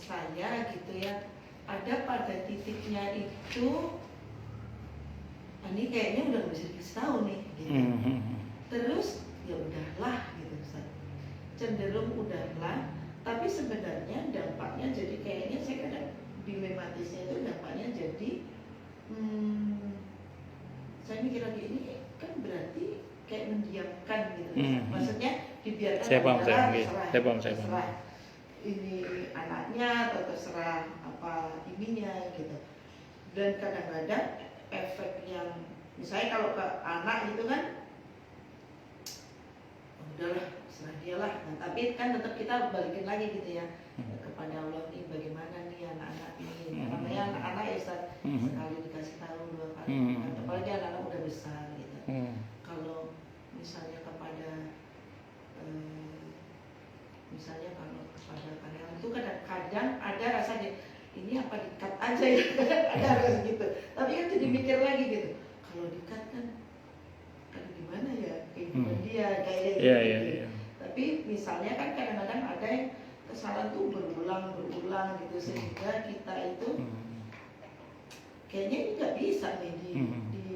saya gitu ya, ada pada titiknya itu, ini kayaknya udah gak bisa dikasih tahu nih gitu. Terus ya udahlah gitu Ustaz. Cenderung udahlah, tapi sebenarnya dampaknya jadi kayaknya saya kadang dilematisnya itu dampaknya jadi saya mikir lagi ini kan berarti kayak mendiamkan gitu. Maksudnya dibiarkan saya paham. terserah ini anaknya atau terserah apa ininya gitu. Dan kadang-kadang efek yang misalnya kalau ke anak gitu kan udahlah serah dia lah. Nah, tapi kan tetap kita balikin lagi gitu ya kepada Allah nih, bagaimana nih anak-anak ini. Namanya anak-anak ya Ustaz, sekali dikasih tahu, dua kali, apalagi anak-anak udah besar gitu. Kalau misalnya kepada misalnya kalau kepada karyawan itu kadang-kadang ada rasanya ini apa di-cut aja ya. Ada rasa gitu. Tapi kan jadi mikir lagi gitu. Kalau di-cut kan gimana ya kehidupan dia kayak gitu. Iya. Tapi misalnya kan kadang-kadang ada yang kesalahan tuh berulang gitu sehingga kita itu kayaknya ini nggak bisa nih di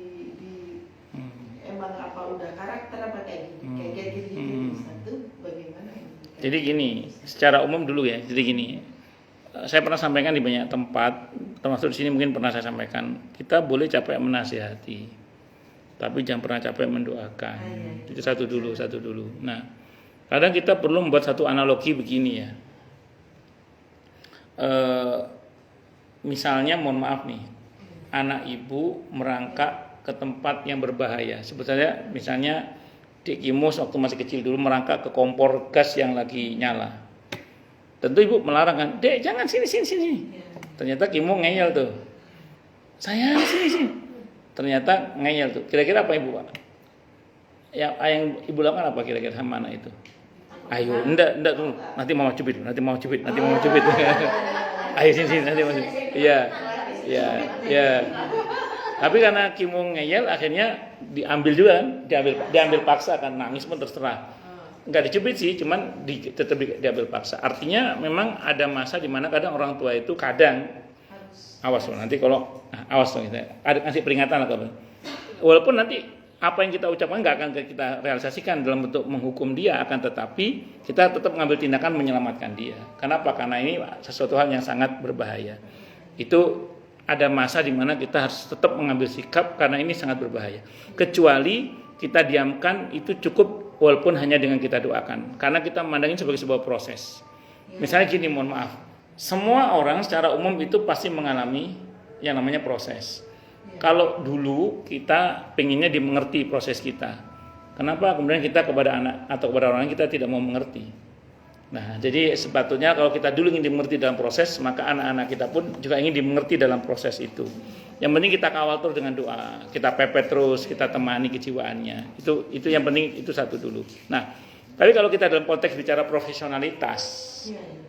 emang apa udah karakter apa kayak gini kayak gini itu bagaimana ini? Jadi gini, secara umum dulu ya. Jadi gini, saya pernah sampaikan di banyak tempat, termasuk di sini mungkin pernah saya sampaikan, kita boleh capek menasihati, tapi jangan pernah capek mendoakan. Itu satu dulu. Nah, kadang kita perlu membuat satu analogi begini ya. Misalnya mohon maaf nih, anak ibu merangkak ke tempat yang berbahaya. Sebetulnya misalnya Dik Kimus waktu masih kecil dulu merangkak ke kompor gas yang lagi nyala. Tentu ibu melarang kan, Dek jangan sini. Ternyata Kimo ngeyel tuh. Sayang sini. Ternyata ngeyel tuh. Kira-kira apa ibu Pak? Yang ibu lakukan apa kira-kira sama anak itu? Ayo, enggak dulu. Nanti mama cubit. Ayo sini nanti mama cubit. Iya. Tapi karena Kimo ngeyel akhirnya diambil paksa kan, nangis pun terserah. Enggak dicubit sih, cuman tetap diambil paksa. Artinya memang ada masa di mana kadang orang tua itu kadang awas loh nanti kalau awas loh gitu. Ada kasih peringatan atau apa. Walaupun nanti apa yang kita ucapkan enggak akan kita realisasikan dalam bentuk menghukum dia, akan tetapi kita tetap mengambil tindakan menyelamatkan dia. Kenapa? Karena ini sesuatu hal yang sangat berbahaya. Itu ada masa di mana kita harus tetap mengambil sikap karena ini sangat berbahaya. Kecuali kita diamkan itu cukup walaupun hanya dengan kita doakan. Karena kita memandangnya sebagai sebuah proses. Misalnya gini, mohon maaf. Semua orang secara umum itu pasti mengalami yang namanya proses. Kalau dulu kita pengennya dimengerti proses kita. Kenapa kemudian kita kepada anak atau kepada orang kita tidak mau mengerti? Nah, jadi sepatutnya kalau kita dulu ingin dimengerti dalam proses, maka anak-anak kita pun juga ingin dimengerti dalam proses itu. Yang penting kita kawal terus dengan doa, kita pepet terus, kita temani kejiwaannya. Itu yang penting, itu satu dulu. Nah, tapi kalau kita dalam konteks bicara profesionalitas,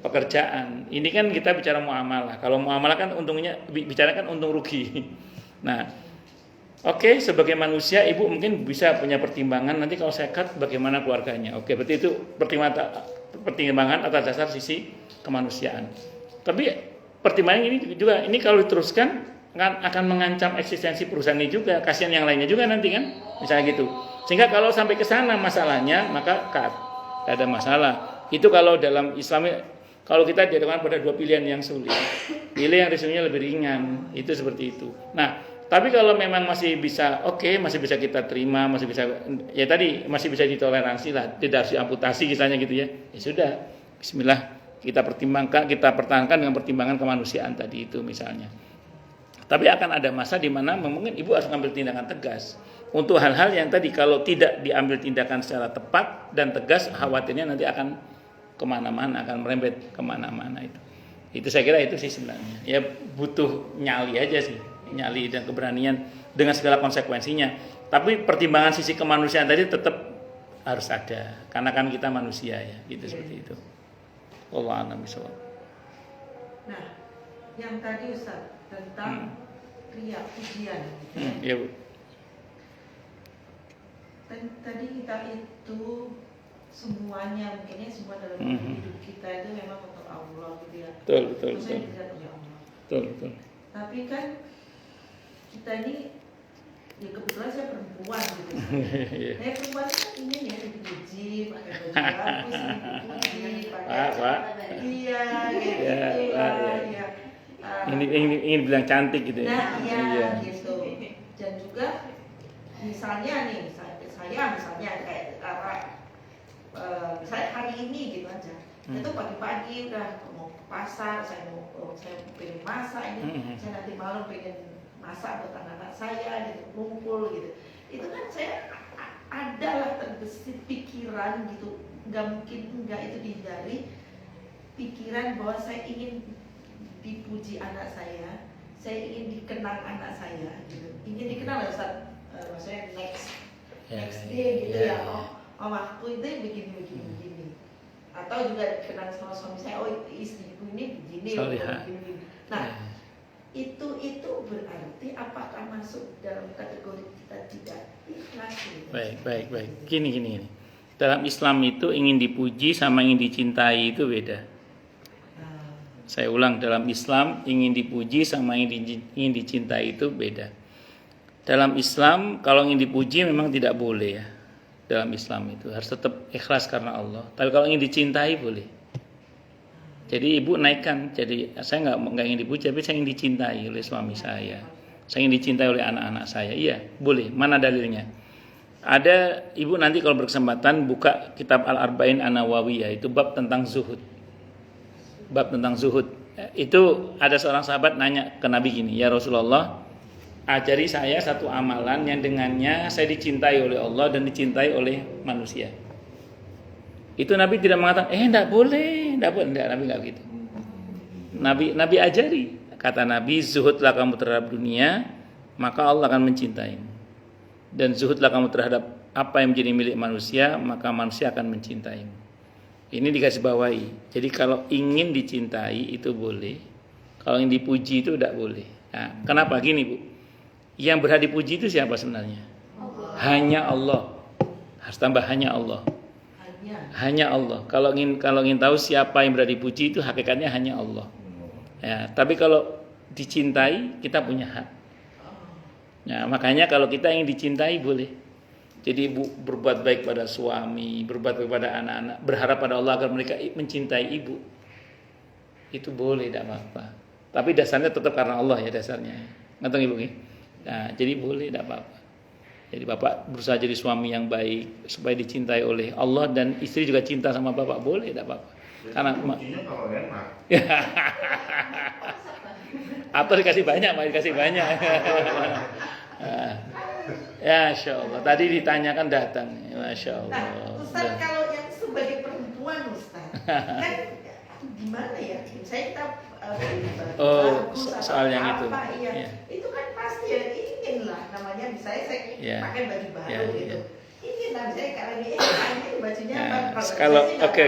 pekerjaan, ini kan kita bicara muamalah. Kalau muamalah kan untungnya bicarakan untung rugi. Nah, oke, sebagai manusia ibu mungkin bisa punya pertimbangan nanti kalau saya cut bagaimana keluarganya. Oke, berarti itu pertimbangan atas dasar sisi kemanusiaan. Tapi pertimbangan ini kalau diteruskan akan mengancam eksistensi perusahaan ini juga, kasihan yang lainnya juga nanti kan, misalnya gitu. Sehingga kalau sampai ke sana masalahnya maka cut, tidak ada masalah. Itu kalau dalam Islam, kalau kita dihadapkan pada dua pilihan yang sulit, pilih yang risikonya lebih ringan, itu seperti itu. Nah, tapi kalau memang masih bisa, masih bisa kita terima, masih bisa, ya tadi masih bisa ditoleransi lah, tidak harus diamputasi misalnya gitu ya. Ya sudah, Bismillah, kita pertahankan dengan pertimbangan kemanusiaan tadi itu misalnya. Tapi akan ada masa di mana mungkin ibu harus mengambil tindakan tegas untuk hal-hal yang tadi kalau tidak diambil tindakan secara tepat dan tegas, khawatirnya nanti akan kemana-mana, akan merembet kemana-mana itu. Itu saya kira itu sih sebenarnya. Ya butuh nyali aja sih. Nyali dan keberanian dengan segala konsekuensinya. Tapi pertimbangan sisi kemanusiaan tadi tetap harus ada karena kan kita manusia ya, gitu seperti itu. Wallahu a'lam bishawab. Nah, yang tadi Ustaz tentang riya pujian gitu. Ya, Bu. Tadi kita itu semuanya mungkinnya semua dalam hidup kita itu memang untuk Allah gitu ya. Betul, betul, Maksudnya betul. tidak punya Allah. Betul, betul. Tapi kan kita ini ya kebetulan saya perempuan gitu. Iya. Saya perempuan kan ini ya dipuji, pakai baju bagus, dipuji, Pak. pakai iya, gitu Ya, Pak, ya. ya. Ingin bilang cantik gitu ya. Nah, Iya. iya gitu. Dan juga misalnya nih, saya misalnya kayak misalnya hari ini gitu aja. Itu pagi-pagi udah mau ke pasar, saya pengen masak ini, saya nanti malam pengen masak buat anak-anak saya gitu, kumpul gitu. Itu kan saya adalah terbesit pikiran gitu, nggak mungkin enggak itu dihindari, pikiran bahwa saya ingin dipuji anak saya ingin dikenang anak saya gitu, ingin dikenal lah Ustaz, maksudnya next day gitu ya, oh mamaku itu begini, atau juga dikenal sama suami saya, oh istriku ini begini, begini. Nah itu berarti apakah masuk dalam kategori kita tidak ikhlas gitu? Baik. Gini. Dalam Islam itu ingin dipuji sama ingin dicintai itu beda. Saya ulang, dalam Islam ingin dipuji sama ingin dicintai itu beda. Dalam Islam kalau ingin dipuji memang tidak boleh ya. Dalam Islam itu harus tetap ikhlas karena Allah. Tapi kalau ingin dicintai boleh. Jadi ibu naikkan, jadi saya nggak ingin dipuji, tapi saya ingin dicintai oleh suami saya. Saya ingin dicintai oleh anak-anak saya. Iya, boleh. Mana dalilnya? Ada ibu nanti kalau berkesempatan buka kitab Al-Arba'in An-Nawawiyah, itu bab tentang zuhud. Bab tentang zuhud. Itu ada seorang sahabat nanya ke Nabi gini, ya Rasulullah, ajari saya satu amalan yang dengannya saya dicintai oleh Allah dan dicintai oleh manusia. Itu Nabi tidak mengatakan, enggak boleh, enggak, Nabi enggak begitu. Nabi ajari, kata Nabi, zuhudlah kamu terhadap dunia, maka Allah akan mencintaimu. Dan zuhudlah kamu terhadap apa yang menjadi milik manusia, maka manusia akan mencintaimu. Ini dikasih bawahi. Jadi kalau ingin dicintai itu boleh, kalau ingin dipuji itu tidak boleh. Nah, kenapa gini Bu? Yang berhak dipuji itu siapa sebenarnya? Hanya Allah. Harus tambah hanya Allah. Hanya Allah. Kalau ingin tahu siapa yang berhak dipuji itu hakikatnya hanya Allah. Ya, tapi kalau dicintai kita punya hak. Nah, makanya kalau kita ingin dicintai boleh. Jadi ibu berbuat baik pada suami, berbuat baik pada anak-anak, berharap pada Allah agar mereka mencintai ibu. Itu boleh, tidak apa-apa. Tapi dasarnya tetap karena Allah ya dasarnya. Ngerti ibu? Nah, jadi boleh, tidak apa-apa. Jadi bapak berusaha jadi suami yang baik supaya dicintai oleh Allah dan istri juga cinta sama bapak, boleh, tidak apa-apa. Karena kalau enak. Atau dikasih banyak, dikasih banyak. Ya, Masya Allah. Tadi ditanyakan datang. Masya Allah. Nah, Ustaz, kalau yang sebagai perempuan, Ustaz, kan gimana ya? Misalnya kita soal yang itu. Iya. Itu kan pasti ya ingin lah, namanya misalnya saya pakai baju baru gitu. Ingin lah, saya kalau ini bajunya kalau oke.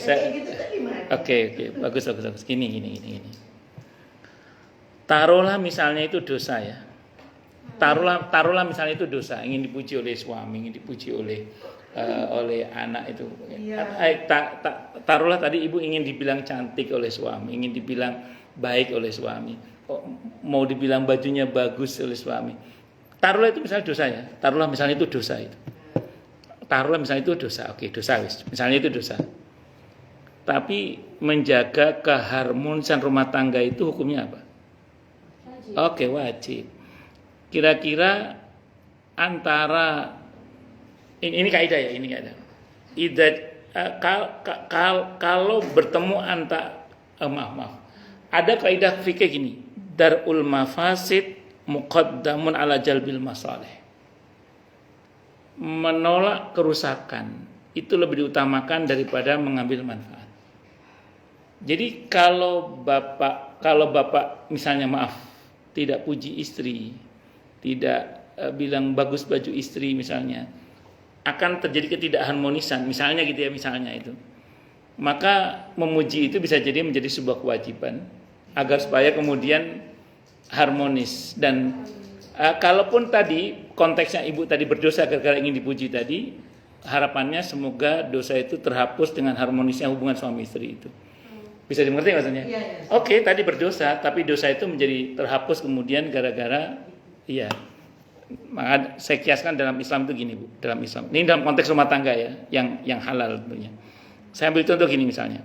Saya gitu tuh gimana? Oke. Bagus. Gini. Taruhlah misalnya itu dosa ya. Taruhlah misalnya itu dosa, ingin dipuji oleh suami, ingin dipuji oleh anak itu. Iya. Taruhlah tadi ibu ingin dibilang cantik oleh suami, ingin dibilang baik oleh suami, mau dibilang bajunya bagus oleh suami. Taruhlah itu misalnya dosa ya. Taruhlah misalnya itu dosa itu. Taruhlah misalnya itu dosa. Oke, dosa wis. Misalnya itu dosa. Tapi menjaga keharmonisan rumah tangga itu hukumnya apa? Oke, wajib. Kira-kira antara ini kaidah ya, ini kaidah. Kalau bertemu antara maaf. Ada kaidah fikih gini, darul mafasid muqaddamun ala jalbil masalih. Menolak kerusakan itu lebih diutamakan daripada mengambil manfaat. Jadi kalau bapak misalnya tidak puji istri, tidak bilang bagus baju istri misalnya, akan terjadi ketidakharmonisan misalnya gitu ya, misalnya itu. Maka memuji itu bisa jadi menjadi sebuah kewajiban agar supaya kemudian harmonis. Dan kalaupun tadi konteksnya ibu tadi berdosa karena ingin dipuji tadi, harapannya semoga dosa itu terhapus dengan harmonisnya hubungan suami istri itu. Bisa dimengerti maksudnya? Iya, iya. Oke, tadi berdosa, tapi dosa itu menjadi terhapus kemudian gara-gara iya. Maka saya kiaskan dalam Islam itu gini, Bu. Dalam Islam. Ini dalam konteks rumah tangga ya, yang halal tentunya. Saya ambil contoh gini misalnya.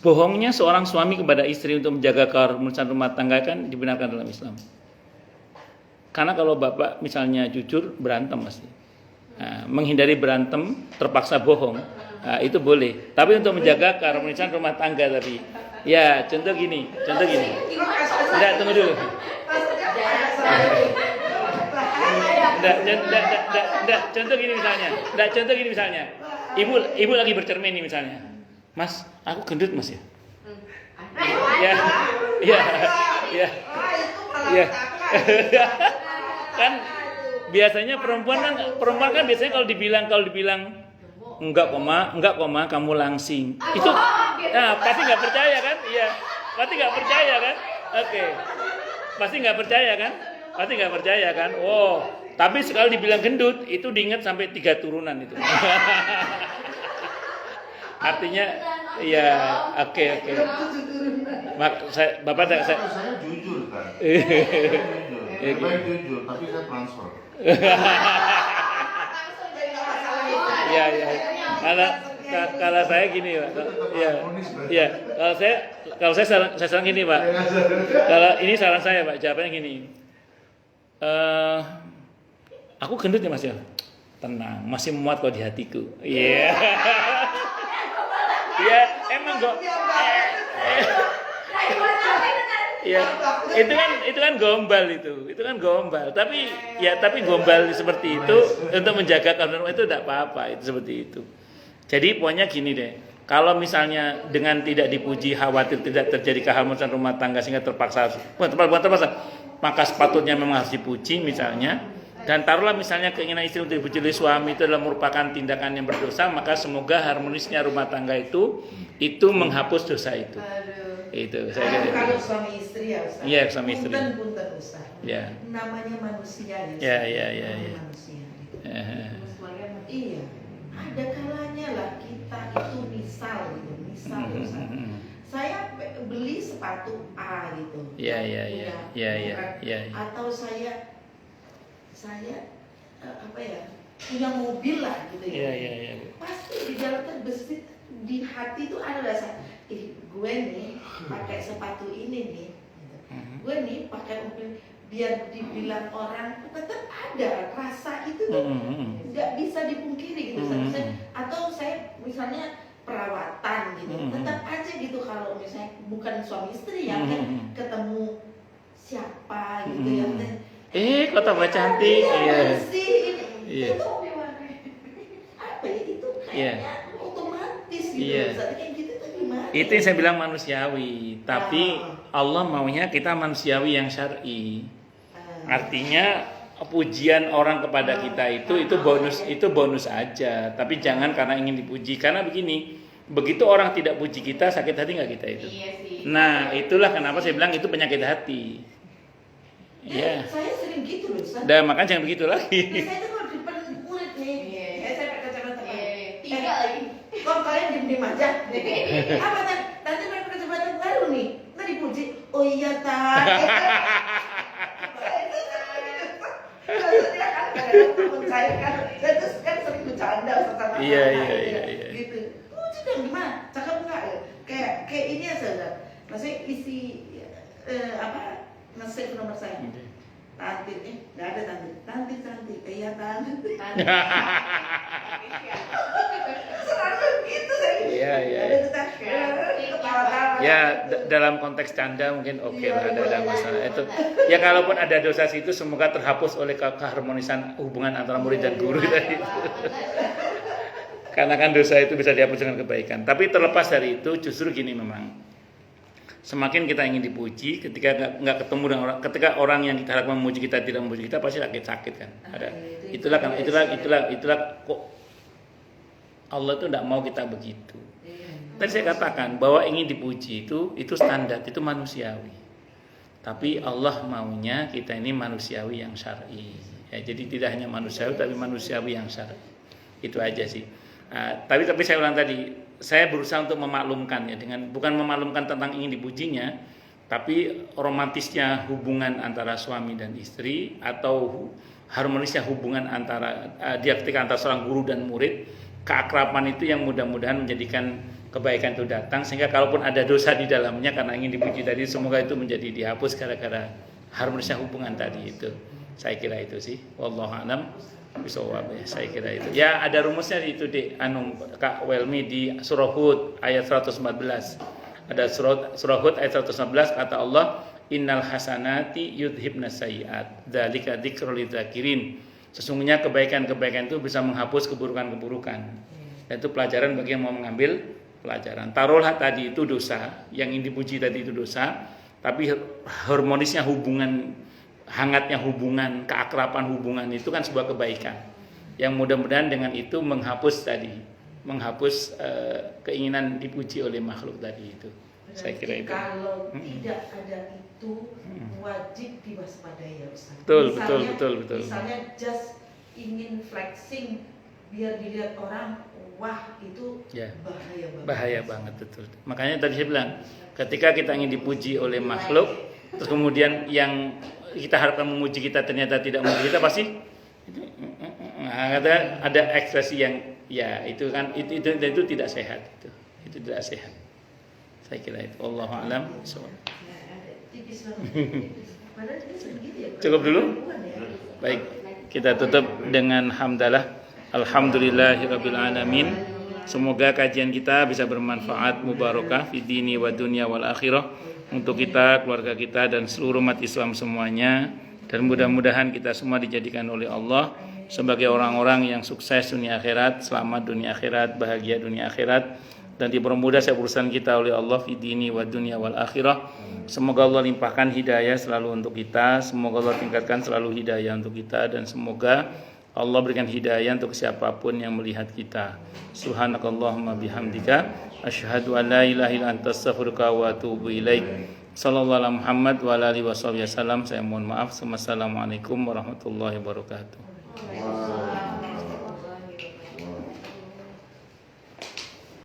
Bohongnya seorang suami kepada istri untuk menjaga keharmonisan rumah tangga kan dibenarkan dalam Islam. Karena kalau bapak misalnya jujur berantem pasti. Nah, menghindari berantem terpaksa bohong, nah, itu boleh. Tapi untuk menjaga keharmonisan rumah tangga tapi ya contoh gini. Tidak, tunggu dulu. Tidak, contoh gini misalnya. Ibu lagi bercermin nih misalnya. Mas, aku gendut Mas ya. Ya. Kan biasanya perempuan kan biasanya kalau dibilang enggak koma kamu langsing. Itu pasti nggak percaya kan? Iya. Pasti nggak percaya kan? Oke. Pasti nggak percaya kan? Oh, tapi sekali dibilang gendut itu diingat sampai 3 turunan itu. Artinya ya oke. Bapak saya jujur kan. Jujur, tapi saya transfer. Iya. Kalau saya gini, Pak. Iya. Kalau saya saran gini, Pak. Kalau ini saran saya, Pak. Jawabannya gini. Aku gendut ya, Mas ya. Tenang, masih muat kok di hatiku. Iya. Iya, emang kok. Ya, itu kan gombal itu. Itu kan gombal. Tapi gombal seperti itu untuk menjaga keharmonisan itu tidak apa-apa, itu seperti itu. Jadi pokoknya gini deh. Kalau misalnya dengan tidak dipuji khawatir tidak terjadi keharmonisan rumah tangga sehingga bukan terpaksa, maka sepatutnya memang harus dipuji misalnya. Dan taruhlah misalnya keinginan istri untuk dipuji oleh suami itu adalah merupakan tindakan yang berdosa, maka semoga harmonisnya rumah tangga itu menghapus dosa itu. Itu saya kira. Kalau suami istri ya Ustaz. Iya, suami istri. Punten Ustaz. Ya. Namanya manusia Ya. ya. Manusia. Iya. Ada kalanya lah kita itu misal Ustaz. Saya beli sepatu A gitu. Iya. Atau saya punya mobil lah gitu ya. Iya. Pasti di dalam terbesit di hati itu ada rasa, gue nih pakai sepatu ini nih, gue nih pakai mobil, biar dibilang orang tetap ada rasa itu tuh nggak bisa dipungkiri gitu. Atau saya misalnya perawatan gitu, tetap aja gitu kalau misalnya bukan suami istri yang ketemu siapa gitu ya. Kok tambah cantik. Iya. Itu apa ya, itu kayaknya otomatis gitu. Kayak gitu tuh gimana? Itu yang saya bilang manusiawi, tapi Allah maunya kita manusiawi yang syar'i. Artinya pujian orang kepada kita itu bonus aja, tapi jangan karena ingin dipuji. Karena begini, begitu orang tidak puji kita, sakit hati nggak kita itu? Iya sih. Nah, itulah kenapa saya bilang itu penyakit hati. Iya. Saya sering gitu loh, Ustaz. Dan makanya jangan begitu lagi. Saya tuh kalau di depan murid nih, saya pakai kacamata. Tiga lagi. Kok kalian diem aja? Apa nanti pakai kacamata baru nih, nggak dipuji? Oh iya tak. Maksudnya kan kadang temen saya tuh kan sering bercanda sama Iya. Gitu. Puji dong gimana? Cakep nggak? Kayak ini aja. Maksudnya isi nge-save nomor saya. Tanti, nggak ada tanti cantik, iya tanti. Selalu gitu saya. Iya. Ada kita ketawa-tawa. Ya dalam konteks canda mungkin oke lah, ada masalah itu. Ya kalaupun ada dosa situ semoga terhapus oleh keharmonisan hubungan antara murid dan guru tadi. Karena kan dosa itu bisa dihapus dengan kebaikan. Tapi terlepas dari itu justru gini memang. Semakin kita ingin dipuji, ketika nggak ketemu dengan orang, ketika orang yang kita harapkan memuji kita tidak memuji kita pasti sakit kan. Ada. Itulah kok Allah itu tidak mau kita begitu. Tadi saya katakan bahwa ingin dipuji itu standar, itu manusiawi. Tapi Allah maunya kita ini manusiawi yang syar'i. Ya, jadi tidak hanya manusiawi tapi manusiawi yang syar'i. Itu aja sih. Tapi saya ulang tadi, saya berusaha untuk memaklumkan ya, dengan bukan memaklumkan tentang ingin dipujinya, tapi romantisnya hubungan antara suami dan istri atau harmonisnya hubungan antara dialektika antara seorang guru dan murid, keakraban itu yang mudah-mudahan menjadikan kebaikan itu datang, sehingga kalaupun ada dosa di dalamnya karena ingin dipuji tadi, semoga itu menjadi dihapus gara-gara harmonisnya hubungan tadi itu. Saya kira itu sih. Wallahu a'lam bishawab. Saya kira itu. Ya, ada rumusnya itu di Kak Welmi di surah Hud ayat 114. Ada surah Hud ayat 114 kata Allah, innal hasanati yudhibnas sayyi'at dzalika dzikrul lidzakirin. Sesungguhnya kebaikan-kebaikan itu bisa menghapus keburukan-keburukan. Dan itu pelajaran bagi yang mau mengambil pelajaran. Taruhlah tadi itu dosa, yang ingin dipuji tadi itu dosa, tapi harmonisnya hubungan, hangatnya hubungan, keakraban hubungan itu kan sebuah kebaikan. Yang mudah-mudahan dengan itu menghapus keinginan dipuji oleh makhluk tadi itu. Berarti Saya kira itu. Kalau tidak ada itu wajib diwaspadai ya Ustaz. Betul. Misalnya just ingin flexing biar dilihat orang, wah itu Ya. bahaya banget. Bahaya banget, betul. Makanya tadi saya bilang, ketika kita ingin dipuji oleh makhluk, terus kemudian yang kita harapkan memuji kita ternyata tidak memuji kita, pasti ada ekspresi yang ya itu kan itu tidak sehat, itu tidak sehat. Saya kira itu. Allahu a'lam. Cukup dulu? Baik, kita tutup dengan hamdalah. Alhamdulillahirabbil alamin. Semoga kajian kita bisa bermanfaat, mubarakah fi dini wa dunya wal akhirah untuk kita, keluarga kita dan seluruh umat Islam semuanya, dan mudah-mudahan kita semua dijadikan oleh Allah sebagai orang-orang yang sukses dunia akhirat, selamat dunia akhirat, bahagia dunia akhirat, dan dipermudah setiap urusan kita oleh Allah fi dini wa dunya wal akhirah. Semoga Allah limpahkan hidayah selalu untuk kita, semoga Allah tingkatkan selalu hidayah untuk kita, dan semoga Allah berikan hidayah untuk siapapun yang melihat kita. Subhanakallahumma bihamdika asyhadu an la ilaha illa anta astaghfiruka wa atubu ilaik. Sallallahu alaihi Muhammad wa ala alihi wasallam. Saya mohon maaf. Wassalamualaikum warahmatullahi wabarakatuh.